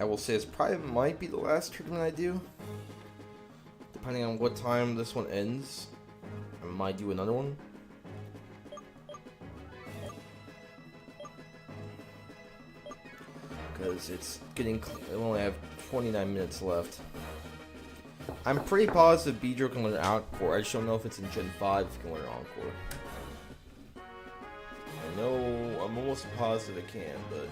I will say this probably might be the last tournament I do. Depending on what time this one ends, I might do another one. Because it's getting, I only have 29 minutes left. I'm pretty positive Beedrill can learn Encore. I just don't know if it's in Gen 5 if it can learn Encore. I know, I'm almost positive it can, but...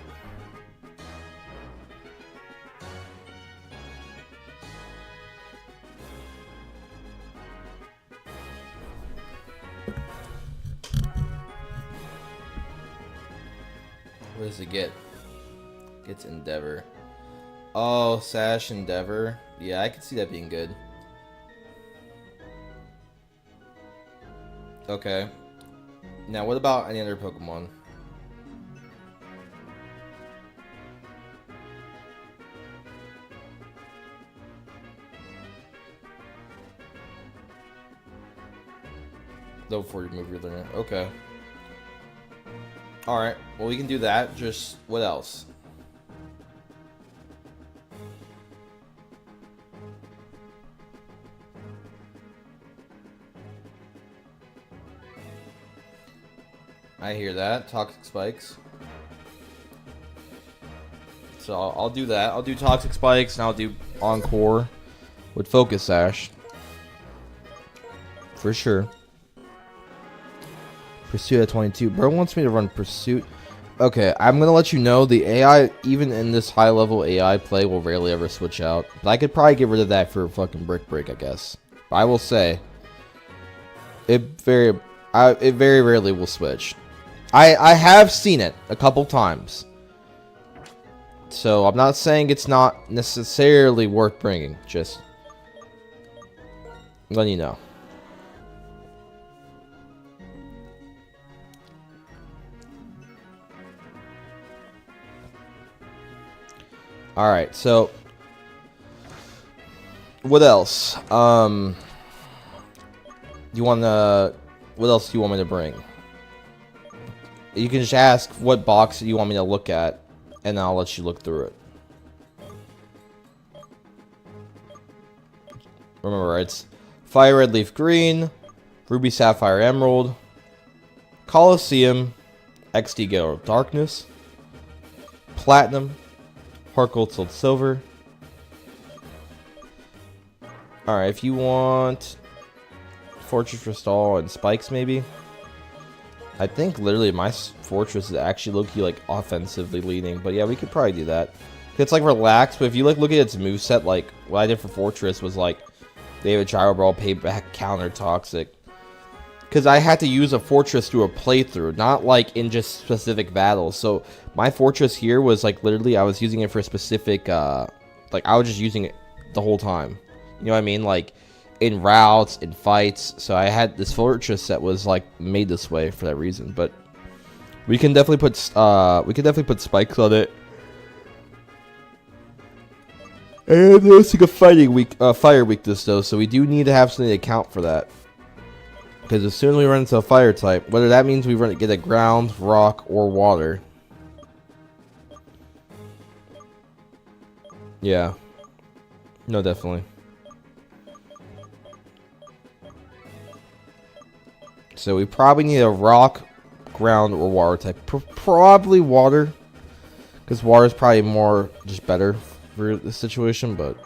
What does it get? Gets Endeavor. Oh, Sash Endeavor. Yeah, I could see that being good. Okay. Now, what about any other Pokemon? Though before you move your learner. Okay. Alright, well we can do that. Just, what else? I hear that. Toxic Spikes. So I'll do that. I'll do Toxic Spikes and I'll do Encore with Focus Sash. For sure. Pursuit at 22. Bro wants me to run Pursuit. Okay, I'm gonna let you know the AI, even in this high level AI play, will rarely ever switch out. But I could probably get rid of that for a fucking Brick Break, I guess. But I will say, it very rarely will switch. I have seen it a couple times. So I'm not saying it's not necessarily worth bringing. Just letting you know. Alright, so what else? You wanna, what else do you want me to bring? You can just ask what box you want me to look at, and I'll let you look through it. Remember, it's Fire Red Leaf Green, Ruby Sapphire Emerald, Colosseum, XD Gale Darkness, Platinum, Heart Gold Soul Silver. Alright, if you want Fortress Crystal and Spikes, maybe. I think literally my Fortress is actually low-key like offensively leaning, but yeah, we could probably do that. It's like relaxed, but if you like look at its moveset, like what I did for Fortress was like they have a Gyro Ball, Payback, Counter, Toxic. Because I had to use a Fortress through a playthrough, not like in just specific battles. So my Fortress here was like literally I was using it for a specific, like I was just using it the whole time. You know what I mean? Like in routes, in fights. So I had this Fortress that was like made this way for that reason. But we can definitely put spikes on it. And there's like a fighting weak, fire weakness though, so we do need to have something to account for that. Because as soon as we run into a fire type, whether that means we get a ground, rock, or water. Yeah. No, definitely. So we probably need a rock, ground, or water type. Probably water. Because water is probably more, just better for the situation, but...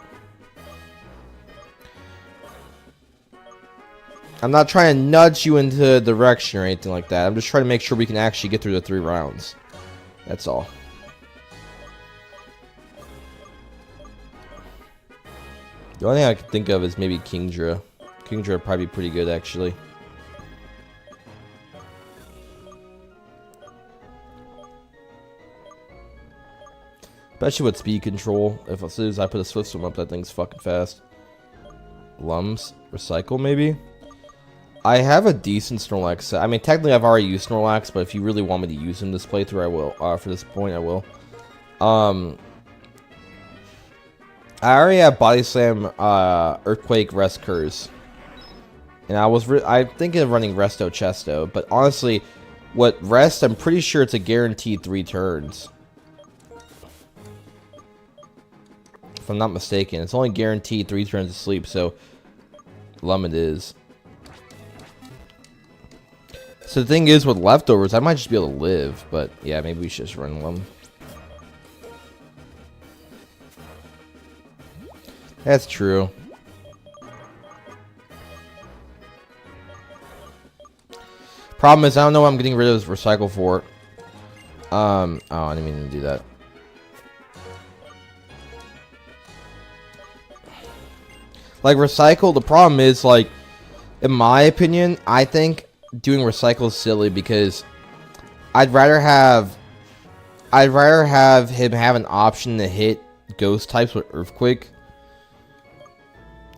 I'm not trying to nudge you into a direction or anything like that. I'm just trying to make sure we can actually get through the 3 rounds. That's all. The only thing I can think of is maybe Kingdra. Kingdra would probably be pretty good, actually. Especially with speed control. If as soon as I put a Swift Swim up, that thing's fucking fast. Lums. Recycle, maybe? I have a decent Snorlax set. I mean, technically I've already used Snorlax, but if you really want me to use him this playthrough, I will. For this point, I will. I already have Body Slam, Earthquake, Rest Curse. And I'm thinking of running Resto Chesto, but honestly, what Rest, I'm pretty sure it's a guaranteed 3 turns. I'm not mistaken. It's only guaranteed 3 turns of sleep, so Lemon is. So the thing is, with leftovers, I might just be able to live, but yeah, maybe we should just run them. That's true. Problem is, I don't know what I'm getting rid of this recycle for. Oh, I didn't mean to do that. Like, recycle, the problem is, like, in my opinion, I think doing recycle is silly because I'd rather have him have an option to hit ghost types with Earthquake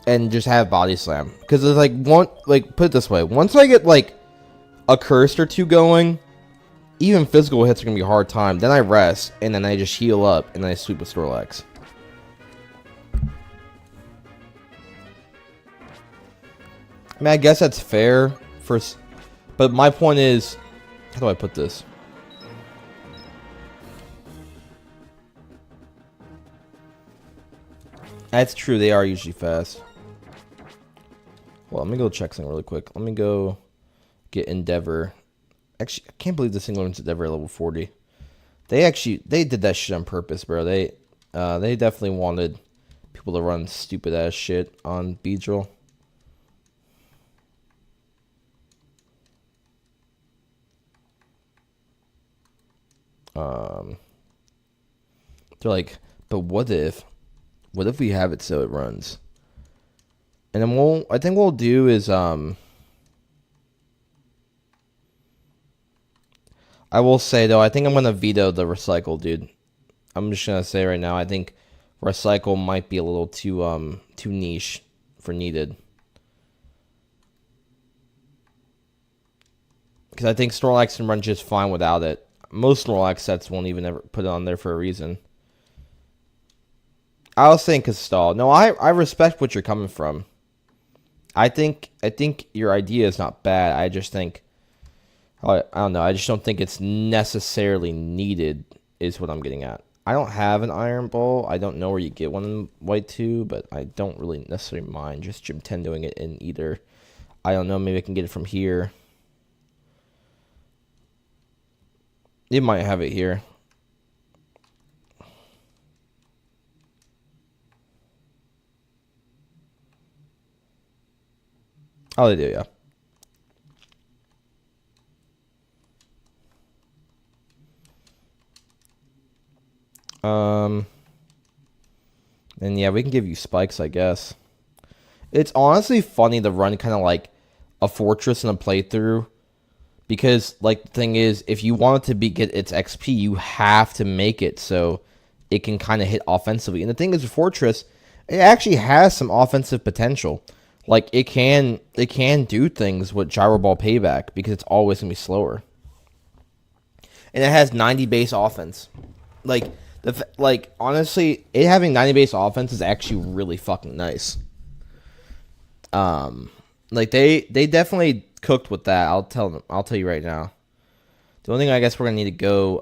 and just have Body Slam. Because it's like, put it this way, once I get, like, a curse or two going, even physical hits are going to be a hard time. Then I rest, and then I just heal up, and then I sweep with Snorlax. I mean, I guess that's fair, but my point is, how do I put this? That's true, they are usually fast. Well, let me go check something really quick. Let me go get Endeavor. Actually, I can't believe this thing learns Endeavor at level 40. They did that shit on purpose, bro. They definitely wanted people to run stupid ass shit on Beedrill. They're like, but what if we have it so it runs? And then I think what we'll do is, I will say though, I think I'm gonna veto the recycle, dude. I'm just gonna say right now, I think recycle might be a little too niche for needed. Because I think Snorlax can run just fine without it. Most Snorlax sets won't even ever put it on there for a reason. I was saying Crystal. No, I respect what you're coming from. I think your idea is not bad. I just think, I don't know. I just don't think it's necessarily needed, is what I'm getting at. I don't have an Iron Ball. I don't know where you get one in White 2, but I don't really necessarily mind just Gym 10 doing it in either. I don't know. Maybe I can get it from here. You might have it here. Oh, they do, yeah. And yeah, we can give you spikes, I guess. It's honestly funny to run kind of like a fortress in a playthrough. Because, like, the thing is, if you want it to get its XP, you have to make it so it can kind of hit offensively. And the thing is, with Fortress, it actually has some offensive potential. Like, it can do things with Gyro Ball Payback because it's always going to be slower. And it has 90 base offense. Like, honestly, it having 90 base offense is actually really fucking nice. Like, they definitely cooked with that. I'll tell you right now. The only thing I guess we're gonna need to go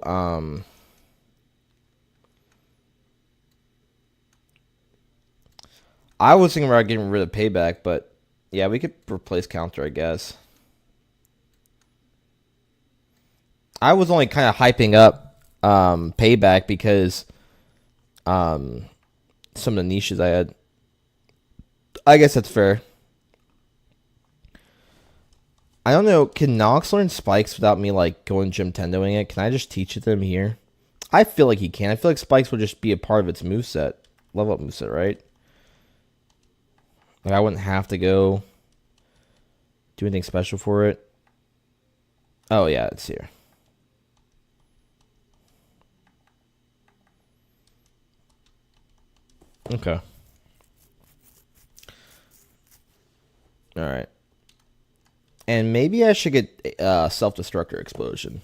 I was thinking about getting rid of Payback, but yeah, we could replace Counter, I guess. I was only kind of hyping up Payback because some of the niches I had. I guess that's fair. I don't know, can Nox learn Spikes without me, like, going Gym 10 doing it? Can I just teach it to him here? I feel like he can. I feel like Spikes will just be a part of its moveset. Level up moveset, right? Like, I wouldn't have to go do anything special for it. Oh, yeah, it's here. Okay. Alright. And maybe I should get Self-Destructor Explosion.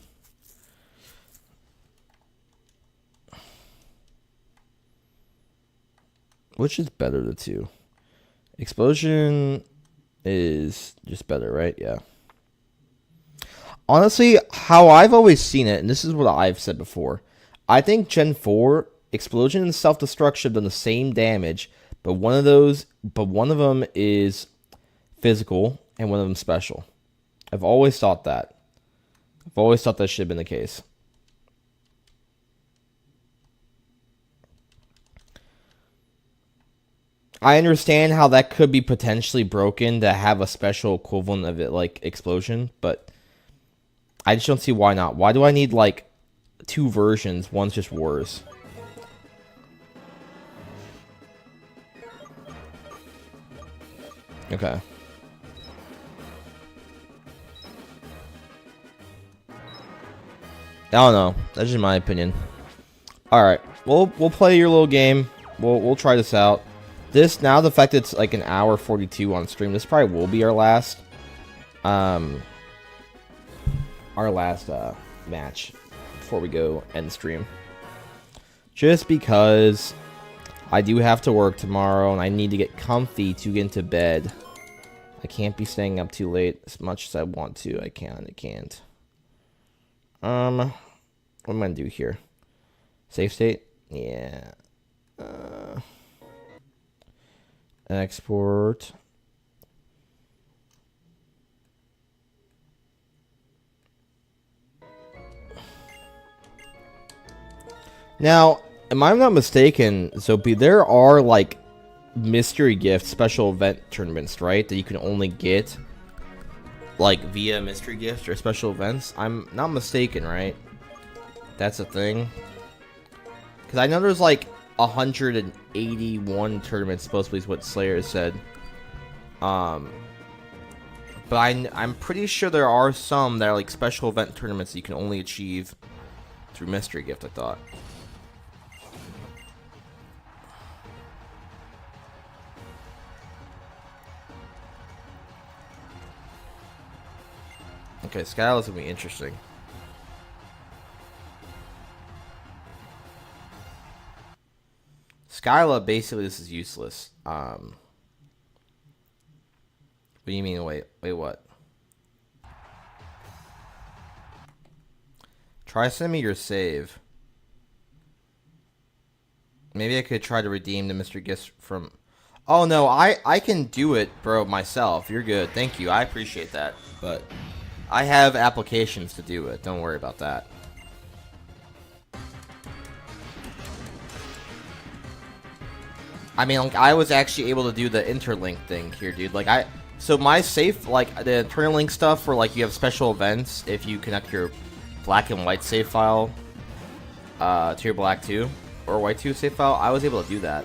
Which is better of the two? Explosion is just better, right? Yeah. Honestly, how I've always seen it, and this is what I've said before, I think Gen 4 Explosion and self-destruction have done the same damage, but one of them is physical and one of them special. I've always thought that. I've always thought that should have been the case. I understand how that could be potentially broken to have a special equivalent of it, like explosion, but I just don't see why not. Why do I need like 2 versions? One's just worse. Okay. I don't know. That's just my opinion. All right, we'll play your little game. We'll try this out. This now, the fact that it's like an hour 42 on stream, this probably will be our last match before we go end stream. Just because I do have to work tomorrow and I need to get comfy to get into bed. I can't be staying up too late as much as I want to. I can't. What am I gonna do here? Save state? Yeah. Export. Now, am I not mistaken, Zopi, there are like mystery gift special event tournaments, right? That you can only get like via mystery gift or special events. I'm not mistaken, right? That's a thing. Because I know there's like 181 tournaments, supposedly is what Slayer said. But I'm pretty sure there are some that are like special event tournaments that you can only achieve through mystery gift, I thought. Okay, Skyla's gonna be interesting. Skyla, basically, this is useless. What do you mean? Wait, what? Try sending me your save. Maybe I could try to redeem the mystery gifts from... Oh, no, I can do it, bro, myself. You're good. Thank you. I appreciate that. But I have applications to do it. Don't worry about that. I mean, like, I was actually able to do the interlink thing here, dude. Like, so my safe, like, the interlink stuff where, like, you have special events if you connect your black and white save file to your black 2 or white 2 save file, I was able to do that.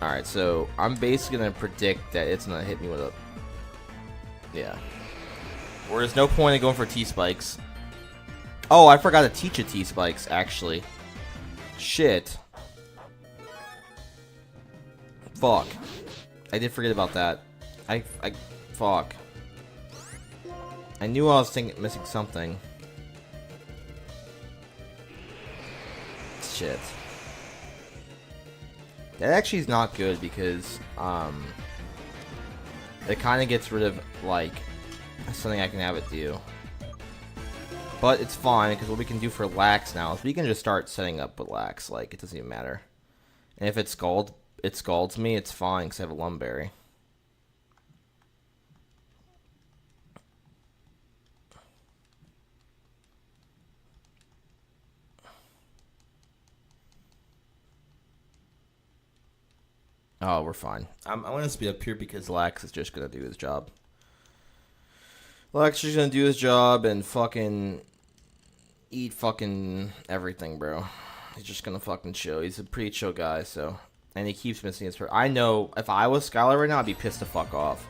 Alright, so I'm basically going to predict that it's going to hit me with a... Yeah. Where there's no point in going for T-Spikes. Oh, I forgot to teach it T-Spikes, actually. Shit. Fuck. I did forget about that. Fuck. I knew I was missing something. Shit. That actually is not good because, it kind of gets rid of, like, something I can have it do. But it's fine, because what we can do for Lax now is we can just start setting up with Lax. Like, it doesn't even matter. And if it scalds me, it's fine, because I have a Lumberry. Oh, we're fine. I'm going to speed up here because Lax is just going to do his job. Lax is just going to do his job and fucking eat fucking everything, bro. He's just going to fucking chill. He's a pretty chill guy, so... And he keeps missing his... I know, if I was Skylar right now, I'd be pissed the fuck off.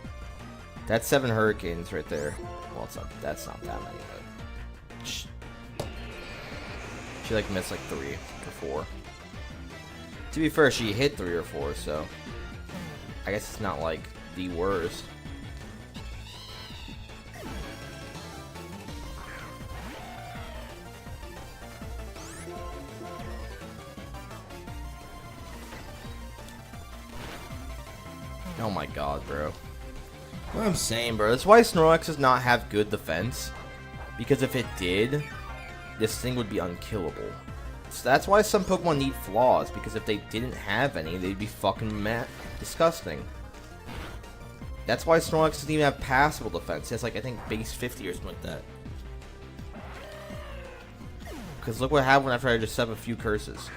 That's 7 Hurricanes right there. Well, that's not that many, but... She, like, missed, like, 3 or 4. To be fair, she hit 3 or 4, so... I guess it's not, like, the worst. Oh my god, bro. What I'm saying, bro, that's why Snorlax does not have good defense. Because if it did, this thing would be unkillable. So that's why some Pokemon need flaws, because if they didn't have any, they'd be fucking disgusting. That's why Snorlax doesn't even have passable defense. It has like, I think, base 50 or something like that. Because look what happened after I just set up a few curses.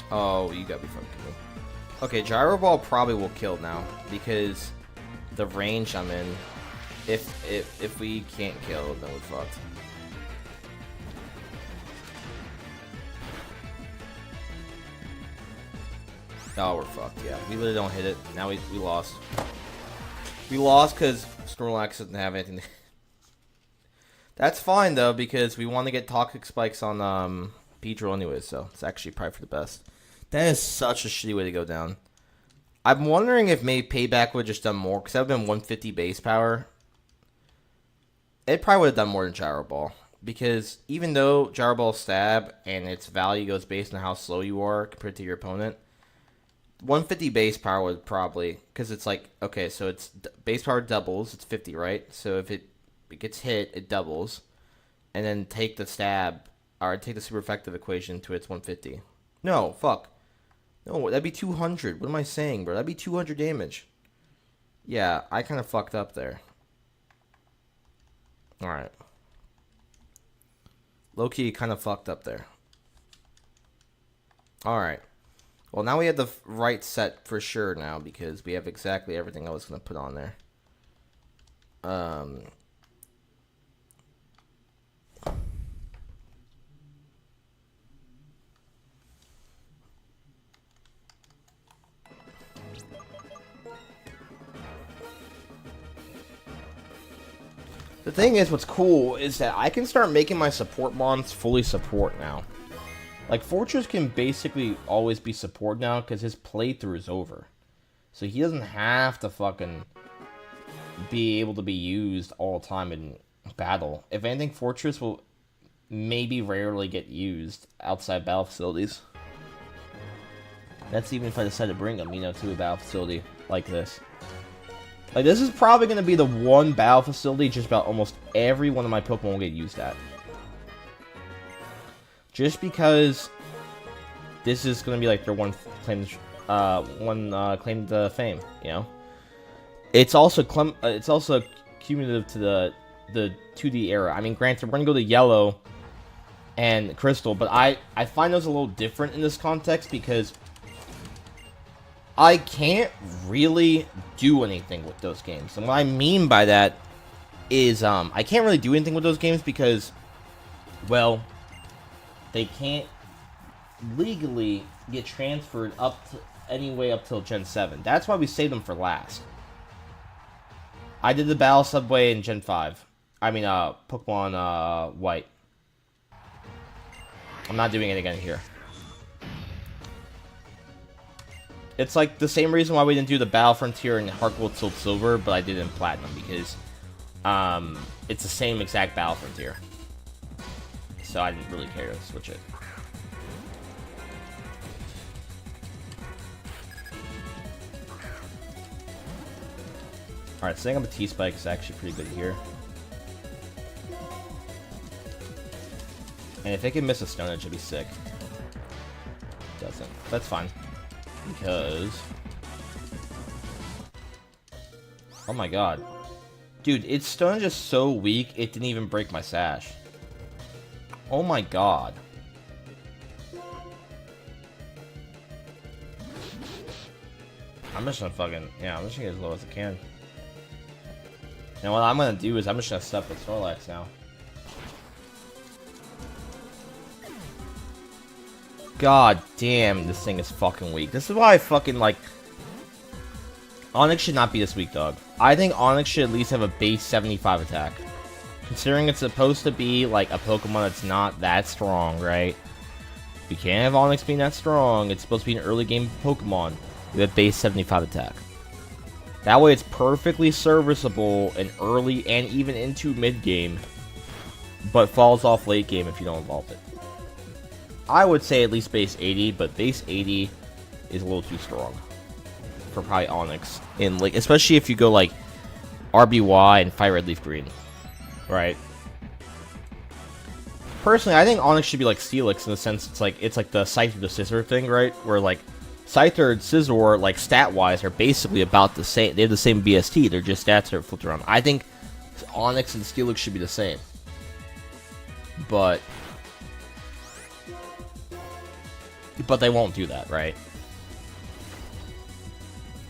Oh, you gotta be fucking kidding me. Okay, Gyro Ball probably will kill now because the range I'm in. If we can't kill, then we're fucked. Oh, we're fucked. Yeah, we literally don't hit it. Now we lost. We lost because Snorlax doesn't have anything. That's fine though because we want to get Toxic Spikes on Pedro anyway, so it's actually probably for the best. That is such a shitty way to go down. I'm wondering if maybe Payback would have just done more, because that would have been 150 base power. It probably would have done more than Gyro Ball, because even though Gyro Ball stab and its value goes based on how slow you are compared to your opponent, 150 base power would probably, because it's like, okay, so it's base power doubles, it's 50, right? So if it gets hit, it doubles, and then take the stab, or take the super effective equation to its 150. No, fuck. No, that'd be 200. What am I saying, bro? That'd be 200 damage. Yeah, I kind of fucked up there. Alright. Low-key kind of fucked up there. Alright. Well, now we have the right set for sure now, because we have exactly everything I was going to put on there. The thing is, what's cool is that I can start making my support mons fully support now. Like, Fortress can basically always be support now because his playthrough is over. So he doesn't have to fucking be able to be used all the time in battle. If anything, Fortress will maybe rarely get used outside battle facilities. That's even if I decide to bring him, you know, to a battle facility like this. Like, this is probably going to be the one battle facility just about almost every one of my Pokemon will get used at. Just because this is going to be like their one claim to fame, you know? It's also cumulative to the 2D era. I mean, granted, we're going to go to Yellow and Crystal, but I find those a little different in this context because I can't really do anything with those games. And what I mean by that is I can't really do anything with those games because, well, they can't legally get transferred up to anyway up till Gen 7. That's why we saved them for last. I did the Battle Subway in Gen 5. I mean, Pokemon White. I'm not doing it again here. It's like the same reason why we didn't do the Battle Frontier in Heart Gold Soul Silver, but I did it in Platinum, because it's the same exact Battle Frontier. So I didn't really care to switch it. Alright, setting up a T-Spike is actually pretty good here. And if it can miss a Stone Edge, it'd be sick. It doesn't. That's fine. Because... oh my god. Dude, its Stone Edge is so weak, it didn't even break my Sash. Oh my god. I'm just gonna fucking... yeah, I'm just gonna get as low as I can. And what I'm gonna do is I'm just gonna step with Snorlax now. God damn, this thing is fucking weak. This is why I fucking, like... Onix should not be this weak, dog. I think Onix should at least have a base 75 attack. Considering it's supposed to be, like, a Pokemon that's not that strong, right? We can't have Onix being that strong. It's supposed to be an early game Pokemon with a base 75 attack. That way it's perfectly serviceable in early and even into mid-game, but falls off late game if you don't evolve it. I would say at least base 80, but base 80 is a little too strong for probably Onix. And like, especially if you go like RBY and Fire Red Leaf Green, right? Personally, I think Onix should be like Steelix in the sense it's like the Scyther to Scizor thing, right? Where like Scyther and Scizor, like stat-wise, are basically about the same. They have the same BST. They're just stats that are flipped around. I think Onix and Steelix should be the same, but they won't do that, right?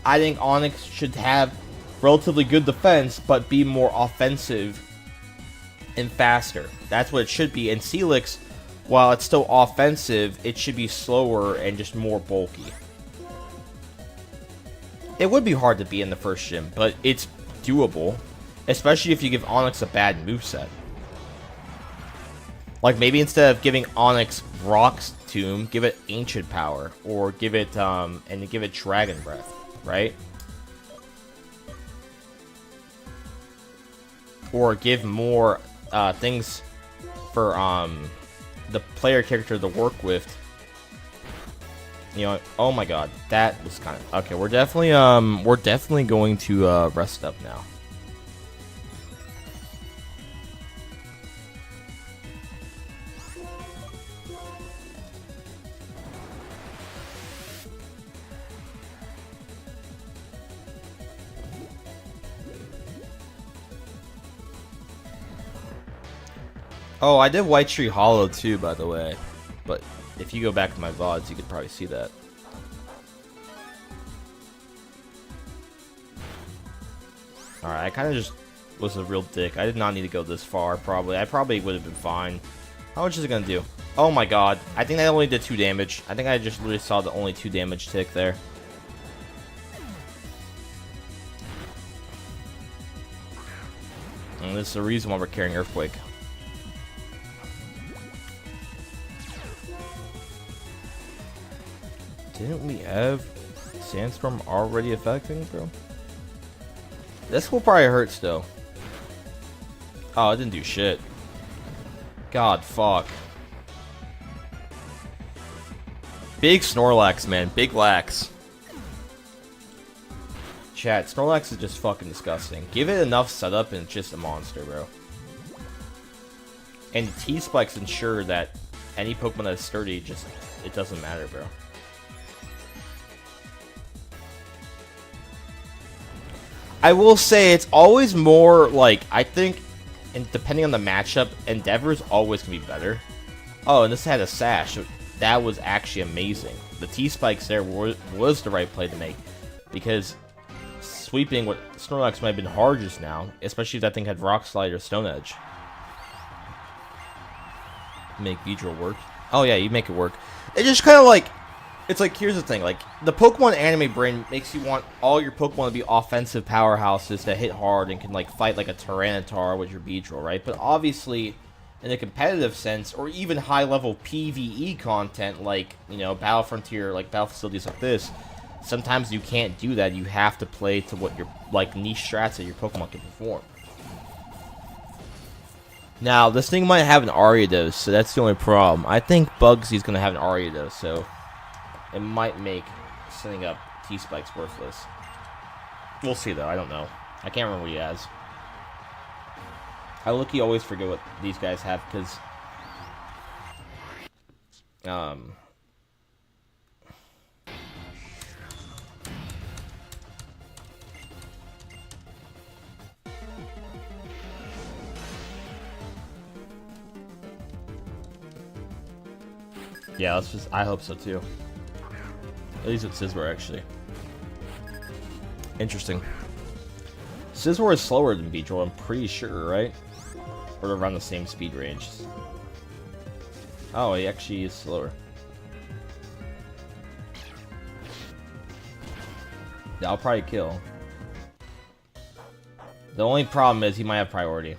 I think Onix should have relatively good defense, but be more offensive and faster. That's what it should be. And Steelix, while it's still offensive, it should be slower and just more bulky. It would be hard to be in the first gym, but it's doable, especially if you give Onix a bad moveset. Like maybe instead of giving Onix Rock's Tomb, give it Ancient Power, or give it Dragon Breath, right? Or give more things for the player character to work with. You know, oh my god, that was kind of okay. We're definitely going to rest up now. Oh, I did White Tree Hollow too, by the way. But if you go back to my VODs, you could probably see that. Alright, I kind of just was a real dick. I did not need to go this far, probably. I probably would have been fine. How much is it going to do? Oh my god. I think I only did 2 damage. I think I just literally saw the only 2 damage tick there. And this is the reason why we're carrying Earthquake. Didn't we have Sandstorm already affecting, bro? This will probably hurt still. Oh, it didn't do shit. God, fuck. Big Snorlax, man. Big lax. Chat, Snorlax is just fucking disgusting. Give it enough setup and it's just a monster, bro. And T-Spikes ensure that any Pokemon that's sturdy, just, it doesn't matter, bro. I will say it's always more like, I think, and depending on the matchup, Endeavor's always gonna be better. Oh, and this had a sash. So that was actually amazing. The T-Spikes there was the right play to make, because sweeping what Snorlax might have been hard just now, especially if that thing had Rock Slide or Stone Edge. Make Beedrill work. Oh yeah, you make it work. It just kind of like, it's like, here's the thing, like, the Pokemon anime brain makes you want all your Pokemon to be offensive powerhouses that hit hard and can, like, fight like a Tyranitar with your Beedrill, right? But obviously, in a competitive sense, or even high-level PvE content, like, you know, Battle Frontier, like, battle facilities like this, sometimes you can't do that. You have to play to what your, like, niche strats that your Pokemon can perform. Now, this thing might have an Ariados, so that's the only problem. I think Bugsy's gonna have an Ariados, so it might make setting up T-Spikes worthless. We'll see, though. I don't know. I can't remember what he has. I look-y always forget what these guys have, because yeah, let's just, I hope so too. At least with Scizor, actually. Interesting. Scizor is slower than Beedrill, I'm pretty sure, right? Or around the same speed range. Oh, he actually is slower. Yeah, I'll probably kill. The only problem is he might have priority.